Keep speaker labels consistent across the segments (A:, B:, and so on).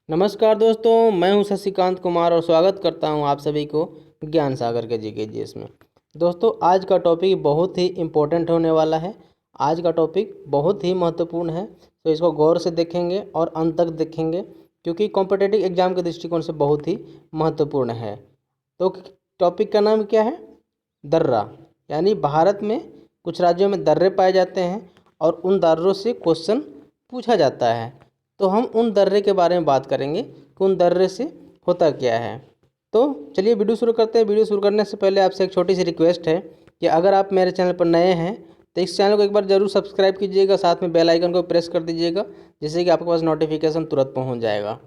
A: नमस्कार दोस्तों, मैं हूं शशिकांत कुमार और स्वागत करता हूं आप सभी को ज्ञान सागर के जीके में। दोस्तों, आज का टॉपिक बहुत ही इम्पोर्टेंट होने वाला है। आज का टॉपिक बहुत ही महत्वपूर्ण है, तो इसको गौर से देखेंगे और अंत तक देखेंगे क्योंकि कॉम्पिटिटिव एग्जाम के दृष्टिकोण से बहुत ही महत्वपूर्ण है। तो टॉपिक का नाम क्या है? दर्रा। यानी भारत में कुछ राज्यों में दर्रे पाए जाते हैं और उन दर्रों से क्वेश्चन पूछा जाता है। तो हम उन दर्रे के बारे में बात करेंगे कि उन दर्रे से होता क्या है। तो चलिए वीडियो शुरू करते हैं। वीडियो शुरू करने से पहले आपसे एक छोटी सी रिक्वेस्ट है कि अगर आप मेरे चैनल पर नए हैं तो इस चैनल को एक बार ज़रूर सब्सक्राइब कीजिएगा, साथ में बेल आइकन को प्रेस कर दीजिएगा, जिससे कि आपके पास नोटिफिकेशन तुरंत पहुंच जाएगा।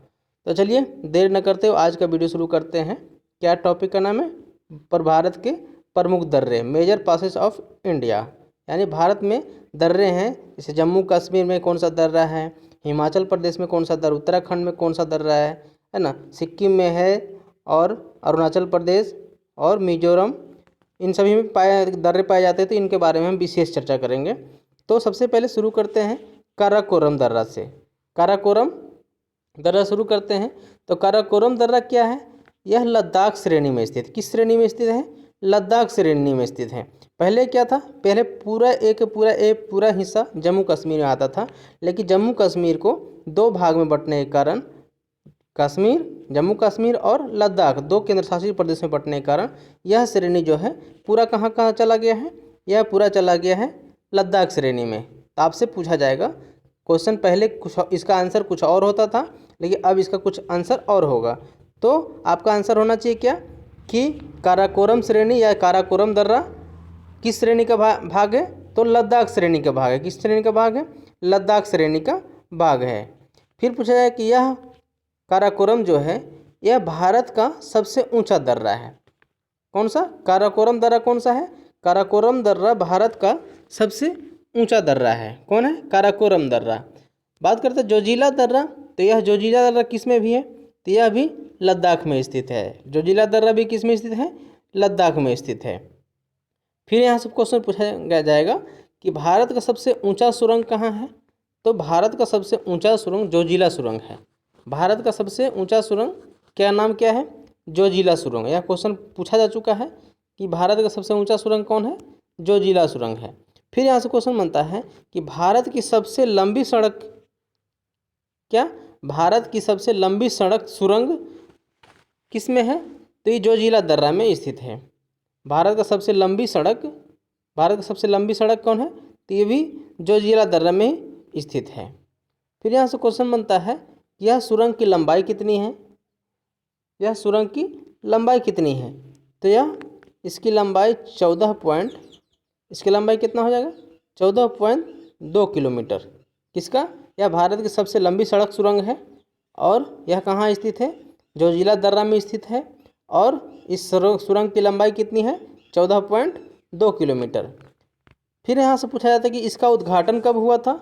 A: तो चलिए देर न करते हुए आज का वीडियो शुरू करते हैं। क्या टॉपिक का नाम है? पर भारत के प्रमुख दर्रे, मेजर पासेस ऑफ इंडिया। यानी भारत में दर्रे हैं, जैसे जम्मू कश्मीर में कौन सा दर्रा है, हिमाचल प्रदेश में कौन सा दर्रा, उत्तराखंड में कौन सा दर्रा है ना, सिक्किम में है, और अरुणाचल प्रदेश और मिजोरम, इन सभी में दर्रे पाए जाते हैं। तो इनके बारे में हम विशेष चर्चा करेंगे। तो सबसे पहले शुरू करते हैं काराकोरम दर्रा से। काराकोरम दर्रा शुरू करते हैं। तो काराकोरम दर्रा क्या है? यह लद्दाख श्रेणी में स्थित, किस श्रेणी में स्थित है? लद्दाख श्रेणी में स्थित है। पहले क्या था? पहले पूरा हिस्सा जम्मू कश्मीर में आता था, लेकिन जम्मू कश्मीर को दो भाग में बंटने के कारण, जम्मू कश्मीर और लद्दाख दो केंद्र शासित प्रदेश में बंटने के कारण यह श्रेणी जो है पूरा कहाँ कहाँ चला गया है? यह पूरा चला गया है लद्दाख श्रेणी में। तो आपसे पूछा जाएगा क्वेश्चन, पहले कुछ इसका आंसर कुछ और होता था, लेकिन अब इसका कुछ आंसर और होगा। तो आपका आंसर होना चाहिए क्या कि काराकोरम श्रेणी या काराकोरम दर्रा किस श्रेणी का भाग है? तो लद्दाख श्रेणी का भाग है। किस श्रेणी का भाग है? लद्दाख श्रेणी का भाग है। फिर पूछा जाए कि यह काराकोरम जो है यह भारत का सबसे ऊंचा दर्रा है। कौन सा? काराकोरम दर्रा कौन सा है? काराकोरम दर्रा भारत का सबसे ऊंचा दर्रा है। कौन है? काराकोरम दर्रा। बात करते हैं जोजिला दर्रा। तो यह जोजिला दर्रा किस में भी है? तो यह भी लद्दाख में स्थित है। जोजिला दर्रा भी किस में स्थित है? लद्दाख में स्थित है। फिर यहाँ से क्वेश्चन पूछा जाएगा कि भारत का सबसे ऊंचा सुरंग कहाँ है? तो भारत का सबसे ऊंचा सुरंग जोजिला सुरंग है। भारत का सबसे ऊंचा सुरंग क्या नाम क्या है? जोजिला सुरंग। यह क्वेश्चन पूछा जा चुका है कि भारत का सबसे ऊंचा सुरंग कौन है? जोजिला सुरंग है। फिर यहाँ से क्वेश्चन बनता है कि भारत की सबसे लंबी सड़क क्या? भारत की सबसे लंबी सड़क सुरंग किस में है? तो ये जोजिला दर्रा में स्थित है। भारत का सबसे लंबी सड़क कौन है? तो ये भी जोजिला दर्रा में स्थित है। फिर यहाँ से क्वेश्चन बनता है कि यह सुरंग की लंबाई कितनी है? यह सुरंग की लंबाई कितनी है? तो यह इसकी लंबाई इसकी लंबाई कितना हो जाएगा? 14.2 किलोमीटर। किसका? यह भारत की सबसे लंबी सड़क सुरंग है और यह कहाँ स्थित है? जोजिला दर्रा में स्थित है। और इस सुरंग की लंबाई कितनी है? 14.2 किलोमीटर। फिर यहाँ से पूछा जाता है कि इसका उद्घाटन कब हुआ था?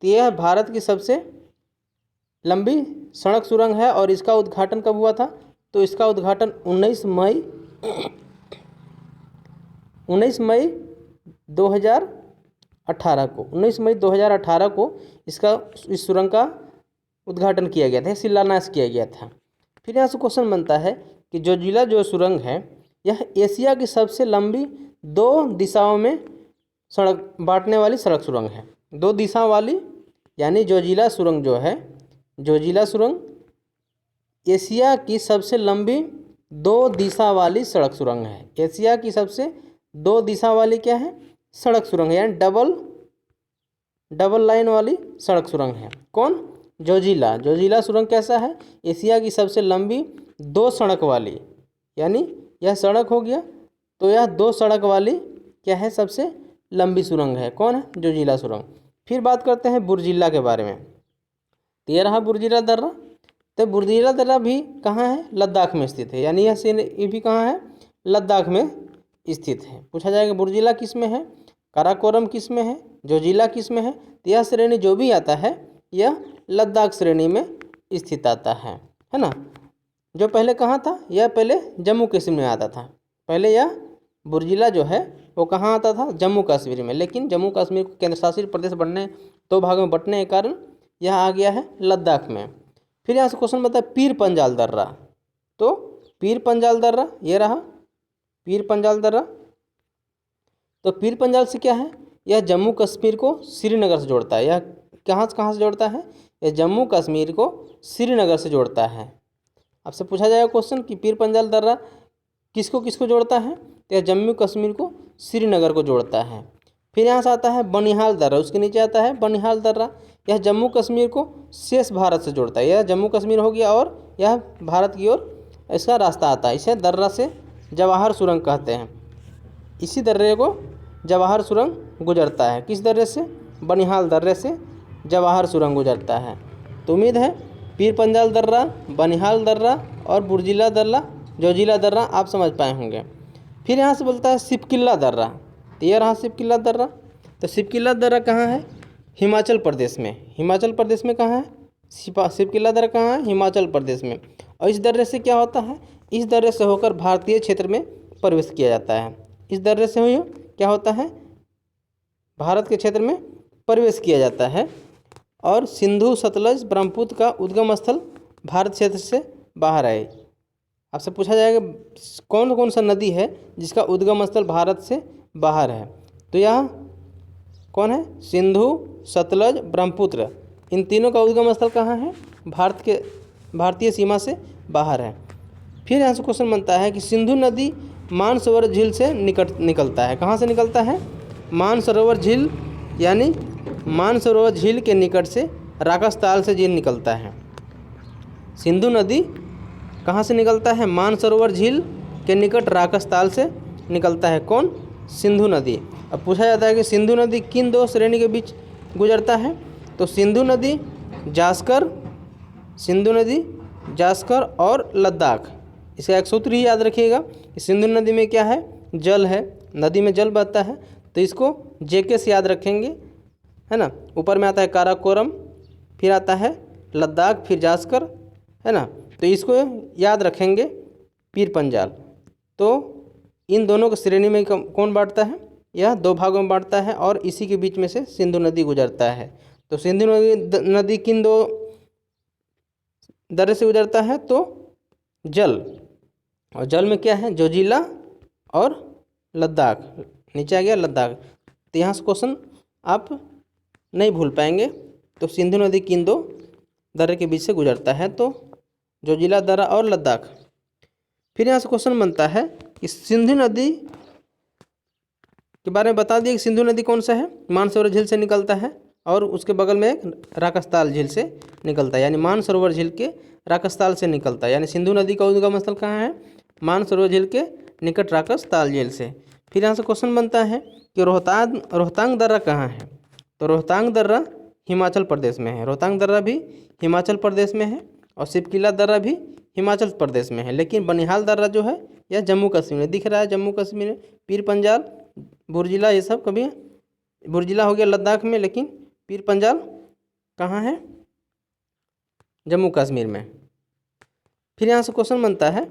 A: तो यह भारत की सबसे लंबी सड़क सुरंग है और इसका उद्घाटन कब हुआ था? तो इसका उद्घाटन 19 मई 2018 को इस सुरंग का उद्घाटन किया गया था, शिलान्यास किया गया था। फिर यहाँ से क्वेश्चन बनता है कि जोजिला जो सुरंग है यह एशिया की सबसे लंबी दो दिशाओं में सड़क बांटने वाली सड़क सुरंग है। दो दिशा वाली, यानी जोजिला सुरंग जो है, जोजिला सुरंग एशिया की सबसे लंबी दो दिशा वाली सड़क सुरंग है। एशिया की सबसे दो दिशा वाली क्या है? सड़क सुरंग है, यानी डबल लाइन वाली सड़क सुरंग है। कौन? जोजिला सुरंग कैसा है? एशिया की सबसे लंबी दो सड़क वाली, यानी यह सड़क हो गया, तो यह दो सड़क वाली क्या है? सबसे लंबी सुरंग है। कौन है? जोजिला सुरंग। फिर बात करते हैं बुर्जिला के बारे में। तो यह रहा बुर्जिला दर्रा। तो बुर्जिला दर्रा भी कहाँ है? लद्दाख में स्थित है। यानी ये भी कहाँ है? लद्दाख में स्थित है। पूछा जाएगा बुर्जिला किस में है? काराकोरम किस में है? जोजिला किस में है? तो यह श्रेणी जो भी आता है यह लद्दाख श्रेणी में स्थित आता है ना। जो पहले कहाँ था? यह पहले जम्मू कश्मीर में आता था। पहले यह बुर्जिला जो है वो कहाँ आता था? जम्मू कश्मीर में। लेकिन जम्मू कश्मीर को केंद्र शासित प्रदेश बनने, दो भागों में बंटने के कारण यह आ गया है लद्दाख में। फिर यहाँ से क्वेश्चन बताया पीर पंजाल दर्रा, तो पीर पंजाल दर्रा ये रहा पीर पंजाल दर्रा। तो पीर पंजाल से क्या है, यह जम्मू कश्मीर को श्रीनगर से जोड़ता है। यह कहाँ से जोड़ता है, यह जम्मू कश्मीर को श्रीनगर से जोड़ता है। आपसे पूछा जाएगा क्वेश्चन कि पीर पंजाल दर्रा किसको किसको जोड़ता है, तो यह जम्मू कश्मीर को श्रीनगर को जोड़ता है। फिर यहाँ से आता है बनिहाल दर्रा, उसके नीचे आता है बनिहाल दर्रा। यह जम्मू कश्मीर को शेष भारत से जोड़ता है। यह जम्मू कश्मीर हो गया और यह भारत की ओर इसका रास्ता आता है। इसे दर्रा से जवाहर सुरंग कहते हैं। इसी दर्रे को जवाहर सुरंग गुजरता है। किस दर्रे से, बनिहाल दर्रे से जवाहर सुरंग गुजरता है। तो उम्मीद है पीर पंजाल दर्रा, बनिहाल दर्रा और बुर्जिला दर्रा, जोजिला दर्रा आप समझ पाए होंगे। फिर यहाँ से बोलता है सिपकिल्ला दर्रा, तो ये रहा सिपकिल्ला दर्रा। तो सिपकिल्ला दर्रा कहाँ है, हिमाचल प्रदेश में। हिमाचल प्रदेश में कहाँ है सिपकिल्ला दर्रा, कहाँ है, हिमाचल प्रदेश में। और इस दर्रे से क्या होता है, इस दर्रे से होकर भारतीय क्षेत्र में प्रवेश किया जाता है। इस दर्रे से हुई क्या होता है, भारत के क्षेत्र में प्रवेश किया जाता है। और सिंधु सतलज ब्रह्मपुत्र का उद्गम स्थल भारत क्षेत्र से बाहर है। आपसे पूछा जाएगा कौन कौन सा नदी है जिसका उद्गम स्थल भारत से बाहर है, तो यह कौन है, सिंधु सतलज ब्रह्मपुत्र। इन तीनों का उद्गम स्थल कहाँ है, भारतीय सीमा से बाहर है। फिर यहाँ से क्वेश्चन बनता है कि सिंधु नदी मानसरोवर झील से निकलता है। कहाँ से निकलता है, मानसरोवर झील, यानी मानसरोवर झील के निकट से राकसताल से झील निकलता है। सिंधु नदी कहाँ से निकलता है, मानसरोवर झील के निकट राकसताल से निकलता है। कौन, सिंधु नदी। अब पूछा जाता है कि सिंधु नदी किन दो श्रेणी के बीच गुजरता है, तो सिंधु नदी जास्कर और लद्दाख। इसका एक सूत्र ही याद रखिएगा कि सिंधु नदी में क्या है, जल है, नदी में जल बहता है, तो इसको जेके से याद रखेंगे, है ना। ऊपर में आता है काराकोरम, फिर आता है लद्दाख, फिर जास्कर, है ना। तो इसको याद रखेंगे पीर पंजाल। तो इन दोनों को श्रेणी में कौन बांटता है, यह दो भागों में बांटता है और इसी के बीच में से सिंधु नदी गुजरता है। तो सिंधु नदी किन दो दर्रे से गुजरता है, तो जल, और जल में क्या है, जोजिला और लद्दाख, नीचे आ गया लद्दाख। तो यहाँ से क्वेश्चन आप नहीं भूल पाएंगे। तो सिंधु नदी किन दो दर्रे के बीच से गुजरता है, तो जोजिला दर्रा और लद्दाख। फिर यहाँ से क्वेश्चन बनता है कि सिंधु नदी के बारे में बता दिए कि सिंधु नदी कौन सा है, मानसरोवर झील से निकलता है और उसके बगल में एक राकसताल झील से निकलता है, यानी मानसरोवर झील के राकसताल से निकलता है। यानी सिंधु नदी का उद्गम स्थल कहाँ है, मानसरोवर झील के निकट राकसताल झील से। फिर यहाँ से क्वेश्चन बनता है कि रोहतांग दर्रा कहाँ है, तो रोहतांग दर्रा हिमाचल प्रदेश में है। रोहतांग दर्रा भी हिमाचल प्रदेश में है और सिपकिला दर्रा भी हिमाचल प्रदेश में है। लेकिन बनिहाल दर्रा जो है यह जम्मू कश्मीर में दिख रहा है, जम्मू कश्मीर में। पीर पंजाल, बुर्जिला, ये सब कभी बुर्जिला हो गया लद्दाख में, लेकिन पीर पंजाल कहाँ है, जम्मू कश्मीर में। फिर यहाँ से क्वेश्चन बनता है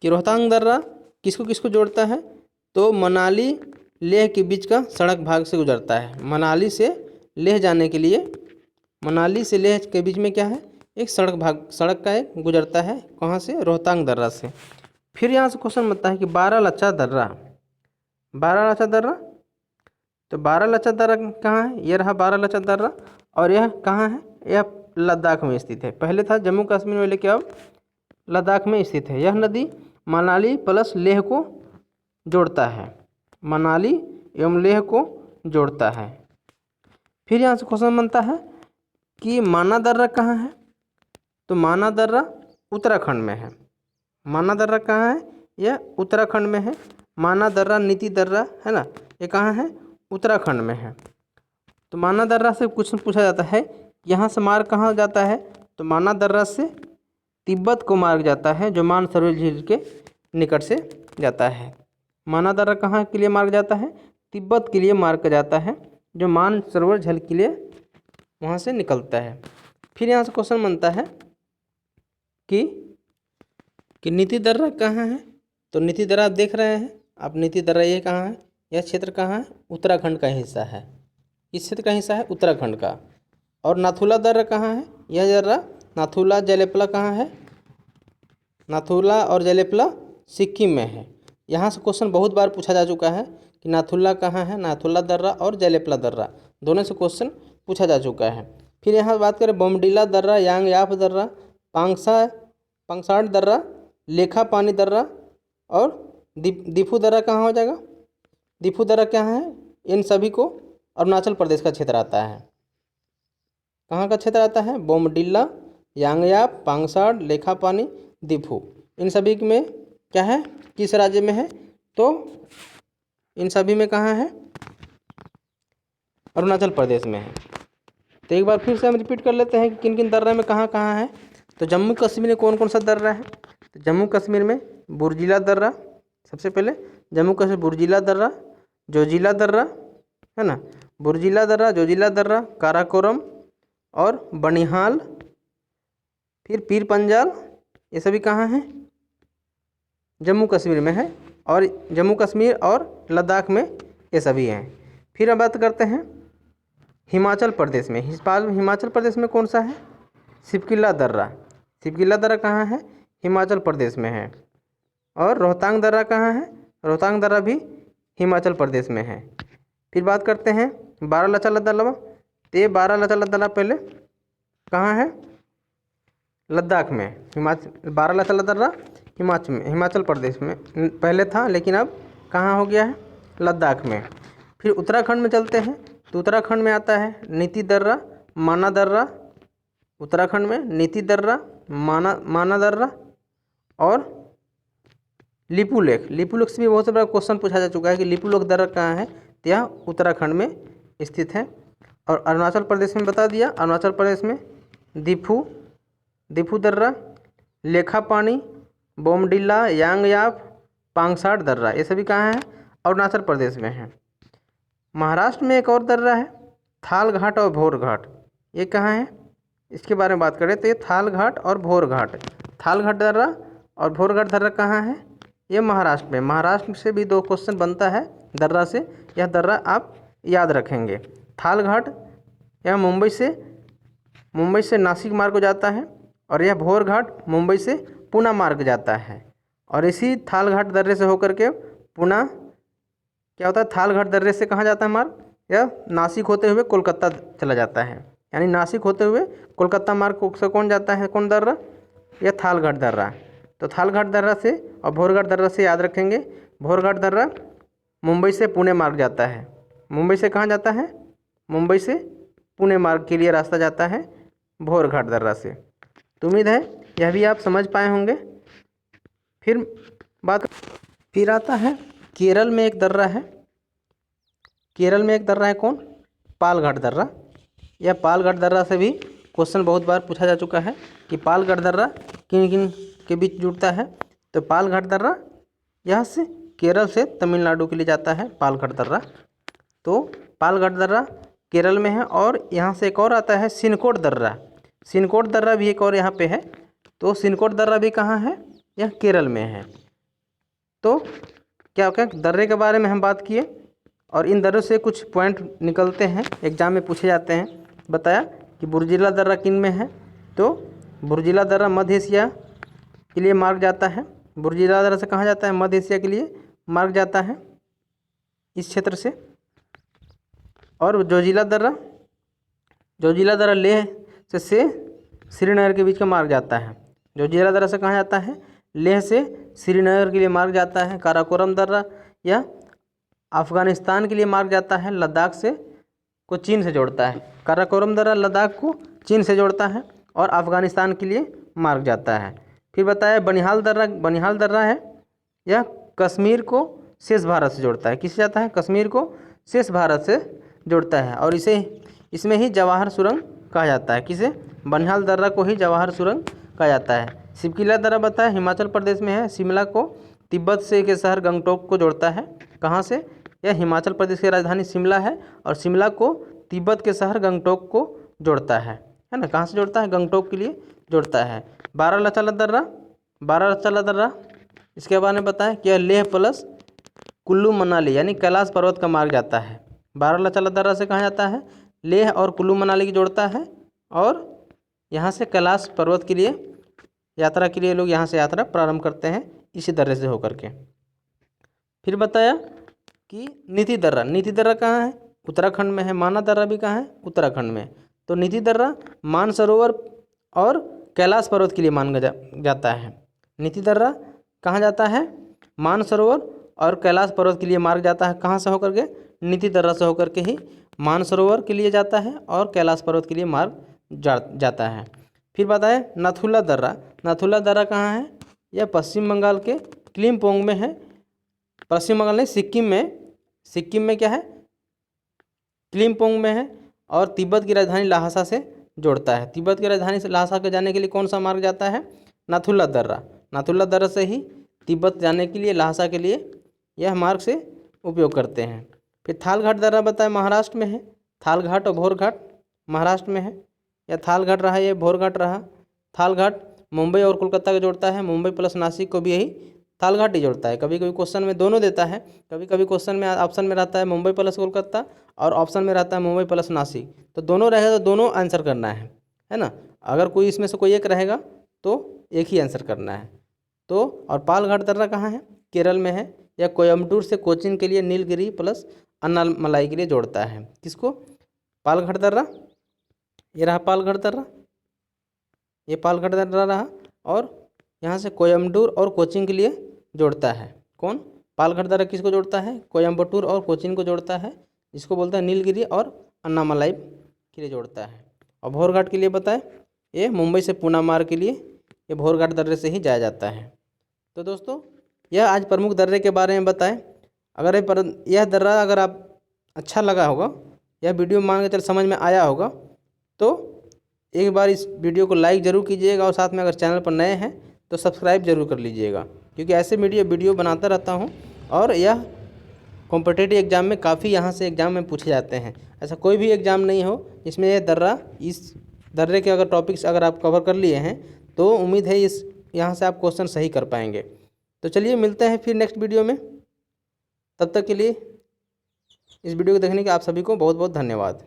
A: कि रोहतांग दर्रा किसको किसको जोड़ता है, तो मनाली लेह के बीच का सड़क भाग से गुजरता है। मनाली से लेह जाने के लिए, मनाली से लेह के बीच में क्या है, एक सड़क का एक गुजरता है। कहाँ से, रोहतांग दर्रा से। फिर यहाँ से क्वेश्चन बनता है कि बारालाचा दर्रा, तो बारालाचा दर्रा कहाँ है, यह रहा बारालाचा दर्रा। और यह कहाँ है, यह लद्दाख में स्थित है। पहले था जम्मू कश्मीर में, लेकिन अब लद्दाख में स्थित है। यह नदी मनाली प्लस लेह को जोड़ता है, मनाली एवं लेह को जोड़ता है। फिर यहाँ से क्वेश्चन बनता है कि माना दर्रा कहाँ है, तो माना दर्रा उत्तराखंड में है। माना दर्रा कहाँ है, यह उत्तराखंड में है। माना दर्रा, नीति दर्रा, है ना, ये कहाँ है, उत्तराखंड में है। तो माना दर्रा से क्वेश्चन पूछा जाता है, यहाँ से मार्ग कहाँ जाता है, तो माना दर्रा से तिब्बत को मार्ग जाता है, जो मानसरोवर झील के निकट से जाता है। माना दर्रा कहाँ के लिए मार्ग जाता है, तिब्बत के लिए मार्ग जाता है, जो मानसरोवर झील के लिए वहाँ से निकलता है। फिर यहाँ से क्वेश्चन बनता है कि नीति दर्रा कहाँ है, तो नीति दर्रा आप देख रहे हैं, आप नीति दर्रा ये कहाँ है, यह क्षेत्र कहाँ है, उत्तराखंड का हिस्सा है। इस क्षेत्र का हिस्सा है उत्तराखंड का। और नाथुला दर्रा कहाँ है, यह दर्रा नाथुला जलेपला कहाँ है? नाथुला और जलेपला सिक्किम में है। यहाँ से क्वेश्चन बहुत बार पूछा जा चुका है कि नाथुला कहाँ है, नाथुला दर्रा और जलेपला दर्रा दोनों से क्वेश्चन पूछा जा चुका है। फिर यहाँ बात करें बोमडिला दर्रा, यांगयाप दर्रा, पांगसाड दर्रा, लेखा पानी दर्रा और दीफू दर्रा कहाँ हो जाएगा? दीफू दर्रा क्या है? इन सभी को अरुणाचल प्रदेश का क्षेत्र आता है। कहाँ का क्षेत्र आता है? बोमडिला, यांगयाप, पांगसाड, लेखा पानी, दीफू, इन सभी में क्या है? किस राज्य में है? तो इन सभी में कहाँ है? अरुणाचल प्रदेश में है। तो एक बार फिर से हम रिपीट कर लेते हैं कि किन किन दर्रा में कहाँ कहाँ है। तो जम्मू कश्मीर में कौन कौन सा दर्रा है? तो जम्मू कश्मीर में बुर्जिला दर्रा, सबसे पहले जम्मू कश्मीर बुर्जिला दर्रा, जोजिला दर्रा है ना, बुर्जिला दर्रा, जोजिला दर्रा, काराकोरम और बनिहाल, फिर पीर पंजाल, ये सभी कहाँ हैं? जम्मू कश्मीर में है। और जम्मू कश्मीर और लद्दाख में ये सभी हैं। फिर अब बात करते हैं हिमाचल प्रदेश में। हिमाचल प्रदेश में कौन सा है? सिपकिला दर्रा। सिपकिला दर्रा कहाँ है? हिमाचल प्रदेश में है। और रोहतांग दर्रा कहाँ है? रोहतांग दर्रा भी हिमाचल प्रदेश में है। फिर बात करते हैं बारालाचा दर्रा। तो ये बारालाचा दर्रा पहले कहाँ है? लद्दाख में। बारालाचा दर्रा हिमाचल प्रदेश में पहले था, लेकिन अब कहाँ हो गया है? लद्दाख में। फिर उत्तराखंड में चलते हैं। तो उत्तराखंड में आता है नीति दर्रा, माना दर्रा। उत्तराखंड में नीति दर्रा, माना दर्रा और लिपुलेख। लिपुलेख से भी बहुत बड़ा क्वेश्चन पूछा जा चुका है कि लिपुलेख दर्रा कहाँ है? तो यह उत्तराखंड में स्थित है। और अरुणाचल प्रदेश में बता दिया, अरुणाचल प्रदेश में दीफू दर्रा, लेखा पानी, बोमडिला, यांगयाप, पांगसाड दर्रा, ये सभी कहाँ है? अरुणाचल प्रदेश में है। महाराष्ट्र में एक और दर्रा है थाल घाट और भोर घाट। ये कहाँ है? इसके बारे में बात करें तो ये थाल घाट और भोर घाट। थाल घाट दर्रा और भोर घाट दर्रा कहाँ है? ये महाराष्ट्र में। महाराष्ट्र से भी 2 क्वेश्चन बनता है दर्रा से, यह दर्रा आप याद रखेंगे। थाल घाट यह मुंबई से नासिक मार्ग को जाता है और यह भोर घाट मुंबई से पुणे मार्ग जाता है। और इसी थाल घाट दर्रे से होकर के पुणे क्या होता है? थाल घाट दर्रे से कहाँ जाता है मार्ग? यह नासिक होते हुए कोलकाता चला जाता है। यानी नासिक होते हुए कोलकाता मार्ग से कौन जाता है? कौन दर्रा? यह थाल घाट दर्रा। तो थाल घाट दर्रा से और भोर घाट दर्रा से याद रखेंगे। भोर घाट दर्रा मुंबई से पुणे मार्ग जाता है। मुंबई से कहाँ जाता है? मुंबई से पुणे मार्ग के लिए रास्ता जाता है भोर घाट दर्रा से। तो उम्मीद है यह भी आप समझ पाए होंगे। फिर आता है केरल में एक दर्रा है। केरल में एक दर्रा है कौन? पालघाट दर्रा। यह पालघाट दर्रा से भी क्वेश्चन बहुत बार पूछा जा चुका है कि पालघाट दर्रा किन किन के बीच जुड़ता है। तो पालघाट दर्रा यहाँ से केरल से तमिलनाडु के लिए जाता है पालघाट दर्रा। तो पालघाट दर्रा केरल में है। और यहाँ से एक और आता है सिनकोट दर्रा। सिनकोट दर्रा भी एक और यहाँ पे है। तो सिनकोट दर्रा भी कहाँ है? यह केरल में है। तो क्या दर्रे के बारे में हम बात किए और इन दर्रों से कुछ पॉइंट निकलते हैं, एग्जाम में पूछे जाते हैं। बताया कि बुर्जिला दर्रा किन में है? तो बुर्जिला दर्रा मध्य एशिया के लिए मार्ग जाता है। बुर्जिला दर्रा से कहाँ जाता है? मध्य एशिया के लिए मार्ग जाता है इस क्षेत्र से। और जोजिला दर्रा लेह से श्रीनगर के बीच का मार्ग जाता है। जोजिला दर्रा से कहाँ जाता है? लेह से श्रीनगर के लिए मार्ग जाता है। काराकोरम दर्रा यह अफ़गानिस्तान के लिए मार्ग जाता है, लद्दाख से को चीन से जोड़ता है। काराकोरम दर्रा लद्दाख को चीन से जोड़ता है और अफ़गानिस्तान के लिए मार्ग जाता है। फिर बताया बनिहाल दर्रा है, यह कश्मीर को शेष भारत से जोड़ता है। किससे जाता है? कश्मीर को शेष भारत से जोड़ता है। और इसमें ही जवाहर सुरंग कहा जाता है। किसे? बनिहाल दर्रा को ही जवाहर सुरंग कहा जाता है। सिपकिला दर्रा बताया हिमाचल प्रदेश में है। शिमला को तिब्बत से के शहर गंगटोक को जोड़ता है। कहाँ से? यह हिमाचल प्रदेश की राजधानी शिमला है और शिमला को तिब्बत के शहर गंगटोक को जोड़ता है ना। कहाँ से जोड़ता है? गंगटोक के लिए जोड़ता है। बारालाचा दर्रा इसके बारे में बताएं कि यह लेह प्लस कुल्लू मनाली यानी कैलाश पर्वत का मार्ग जाता है। बारालाचा दर्रा से कहाँ जाता है? लेह और कुल्लू मनाली की जोड़ता है और यहाँ से कैलाश पर्वत के लिए यात्रा के लिए लोग यहाँ से यात्रा प्रारंभ करते हैं इसी दर्रे से होकर के। फिर बताया कि नीति दर्रा कहाँ है? उत्तराखंड में है। माना दर्रा भी कहाँ है? उत्तराखंड में। तो नीति दर्रा मानसरोवर और कैलाश पर्वत के लिए माना जाता है। नीति दर्रा कहाँ जाता है? मानसरोवर और कैलाश पर्वत के लिए मार्ग जाता है। कहाँ से होकर के? नीति दर्रा से होकर के ही मानसरोवर के लिए जाता है और कैलाश पर्वत के लिए मार्ग जाता है। फिर बताएं नाथुला दर्रा कहाँ है? यह पश्चिम बंगाल के क्लिम्पोंग में है। पश्चिम बंगाल नहीं, सिक्किम में क्या है? क्लिम्पोंग में है और तिब्बत की राजधानी ल्हासा से जोड़ता है। तिब्बत की राजधानी से ल्हासा के जाने के लिए कौन सा मार्ग जाता है? नाथुला दर्रा से ही तिब्बत जाने के लिए, ल्हासा के लिए यह मार्ग से उपयोग करते हैं। फिर थालघाट दर्रा बताएं महाराष्ट्र में है। थालघाट और भोरघाट महाराष्ट्र में है। यह थालघाट रहा, यह भोरघाट रहा। थालघाट मुंबई और कोलकाता को जोड़ता है। मुंबई प्लस नासिक को भी यही थालघाट ही जोड़ता है। कभी कभी क्वेश्चन में दोनों देता है, कभी कभी क्वेश्चन में ऑप्शन में रहता है मुंबई प्लस कोलकाता और ऑप्शन में रहता है मुंबई प्लस नासिक। तो दोनों रहेगा तो दोनों आंसर करना है ना। अगर कोई इसमें से कोई एक रहेगा तो एक ही आंसर करना है। तो और पालघाट दर्रा कहाँ है? केरल में है। या कोयम्बटूर से कोचीन के लिए नीलगिरी प्लस अन्नामलाई के लिए जोड़ता है। किसको? पालघाट दर्रा। ये रहा पालघाट दर्रा, ये पालघाट दर्रा रहा। और यहाँ से कोयम्बटूर और कोचीन के लिए जोड़ता है। कौन? पालघाट दर्रा किसको जोड़ता है? कोयम्बटूर और कोचीन को जोड़ता है, जिसको बोलता है नीलगिरी और अन्नामलाई के लिए जोड़ता है। और भोरघाट के लिए बताएं, ये मुंबई से पूना मार्ग के लिए ये भोरघाट दर्रे से ही जाया जाता है। तो दोस्तों यह आज प्रमुख दर्रे के बारे में बताएं। अगर यह दर्रा अगर आप अच्छा लगा होगा, यह वीडियो मान के चल समझ में आया होगा, तो एक बार इस वीडियो को लाइक ज़रूर कीजिएगा और साथ में अगर चैनल पर नए हैं तो सब्सक्राइब जरूर कर लीजिएगा, क्योंकि ऐसे वीडियो बनाता रहता हूँ और यह कॉम्पिटिटिव एग्ज़ाम में काफ़ी यहाँ से एग्ज़ाम में पूछे जाते हैं। ऐसा कोई भी एग्ज़ाम नहीं हो जिसमें यह दर्रा, इस दर्रे के अगर टॉपिक्स अगर आप कवर कर लिए हैं तो उम्मीद है यहाँ से आप क्वेश्चन सही कर पाएंगे। तो चलिए मिलते हैं फिर नेक्स्ट वीडियो में। तब तक के लिए इस वीडियो को देखने के आप सभी को बहुत बहुत धन्यवाद।